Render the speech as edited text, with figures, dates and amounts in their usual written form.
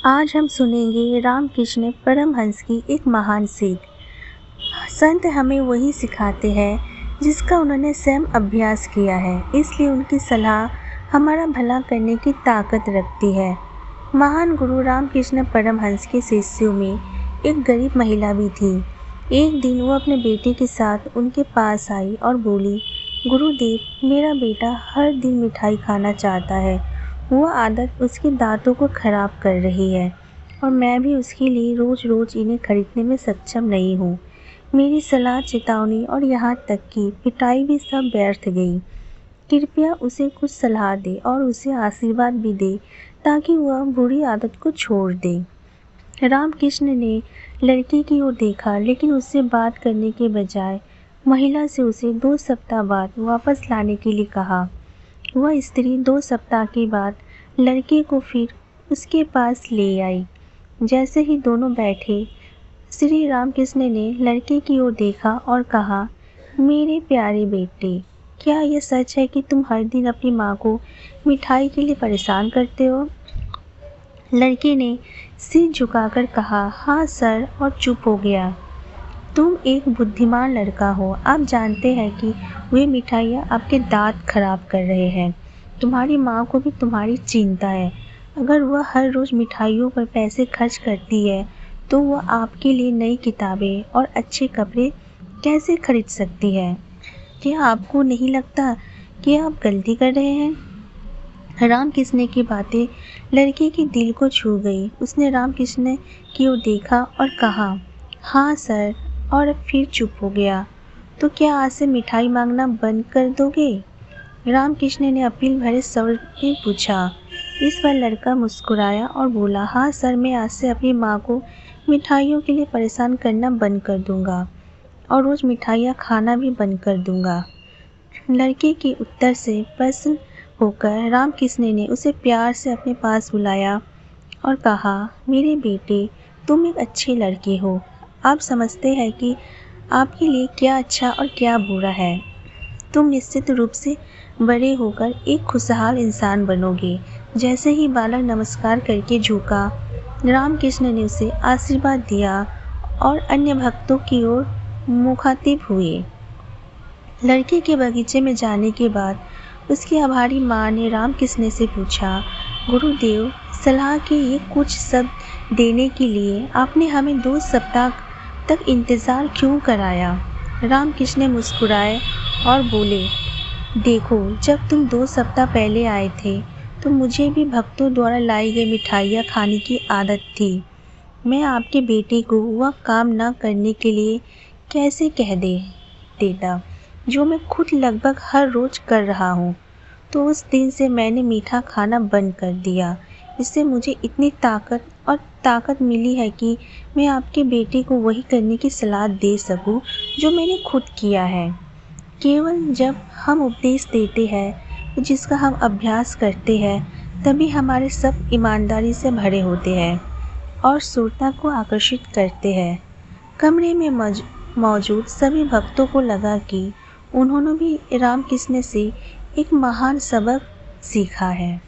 आज हम सुनेंगे रामकृष्ण परमहंस की एक महान सीख। संत हमें वही सिखाते हैं जिसका उन्होंने स्वयं अभ्यास किया है, इसलिए उनकी सलाह हमारा भला करने की ताकत रखती है। महान गुरु रामकृष्ण परमहंस के शिष्यों में एक गरीब महिला भी थी। एक दिन वो अपने बेटे के साथ उनके पास आई और बोली, गुरुदेव, मेरा बेटा हर दिन मिठाई खाना चाहता है। वो आदत उसके दांतों को खराब कर रही है और मैं भी उसके लिए रोज़ रोज़ इन्हें खरीदने में सक्षम नहीं हूँ। मेरी सलाह, चेतावनी और यहाँ तक कि पिटाई भी सब व्यर्थ गई। कृपया उसे कुछ सलाह दे और उसे आशीर्वाद भी दे ताकि वह बुरी आदत को छोड़ दे। रामकृष्ण ने लड़की की ओर देखा, लेकिन उससे बात करने के बजाय महिला से उसे 2 सप्ताह बाद वापस लाने के लिए कहा। वह स्त्री 2 सप्ताह के बाद लड़के को फिर उसके पास ले आई। जैसे ही दोनों बैठे, श्री रामकृष्ण ने लड़के की ओर देखा और कहा, मेरे प्यारे बेटे, क्या यह सच है कि तुम हर दिन अपनी माँ को मिठाई के लिए परेशान करते हो? लड़के ने सिर झुकाकर कहा, हाँ सर, और चुप हो गया। तुम एक बुद्धिमान लड़का हो। आप जानते हैं कि वे मिठाइयाँ आपके दांत खराब कर रहे हैं। तुम्हारी माँ को भी तुम्हारी चिंता है। अगर वह हर रोज़ मिठाइयों पर पैसे खर्च करती है तो वह आपके लिए नई किताबें और अच्छे कपड़े कैसे खरीद सकती है? क्या आपको नहीं लगता कि आप गलती कर रहे हैं? रामकृष्ण की बातें लड़के के दिल को छू गई। उसने रामकृष्ण की ओर देखा और कहा, हाँ सर, और फिर चुप हो गया। तो क्या आज से मिठाई मांगना बंद कर दोगे? रामकृष्ण ने अपील भरे स्वर में पूछा। इस पर लड़का मुस्कुराया और बोला, हाँ सर, मैं आज से अपनी माँ को मिठाइयों के लिए परेशान करना बंद कर दूंगा और रोज़ मिठाइयाँ खाना भी बंद कर दूंगा। लड़के के उत्तर से प्रसन्न होकर रामकृष्ण ने उसे प्यार से अपने पास बुलाया और कहा, मेरे बेटे, तुम एक अच्छे लड़के हो। आप समझते हैं कि आपके लिए क्या अच्छा और क्या बुरा है। तुम निश्चित रूप से बड़े होकर एक खुशहाल इंसान बनोगे। जैसे ही बालक नमस्कार करके झुका, रामकृष्ण ने उसे आशीर्वाद दिया और अन्य भक्तों की ओर मुखातिब हुए। लड़के के बगीचे में जाने के बाद उसकी आभारी माँ ने रामकृष्ण से पूछा, गुरुदेव, सलाह के ये कुछ शब्द देने के लिए आपने हमें 2 सप्ताह तक इंतज़ार क्यों कराया? रामकृष्ण मुस्कुराए और बोले, देखो, जब तुम 2 सप्ताह पहले आए थे तो मुझे भी भक्तों द्वारा लाई गई मिठाइयाँ खाने की आदत थी। मैं आपके बेटे को वह काम न करने के लिए कैसे कह देता जो मैं खुद लगभग हर रोज़ कर रहा हूँ। तो उस दिन से मैंने मीठा खाना बंद कर दिया। इससे मुझे इतनी ताकत मिली है कि मैं आपके बेटे को वही करने की सलाह दे सकूं जो मैंने खुद किया है। केवल जब हम उपदेश देते हैं, जिसका हम अभ्यास करते हैं, तभी हमारे सब ईमानदारी से भरे होते हैं और श्रोता को आकर्षित करते हैं। कमरे में मौजूद सभी भक्तों को लगा कि उन्होंने भी रामकृष्ण से एक महान सबक सीखा है।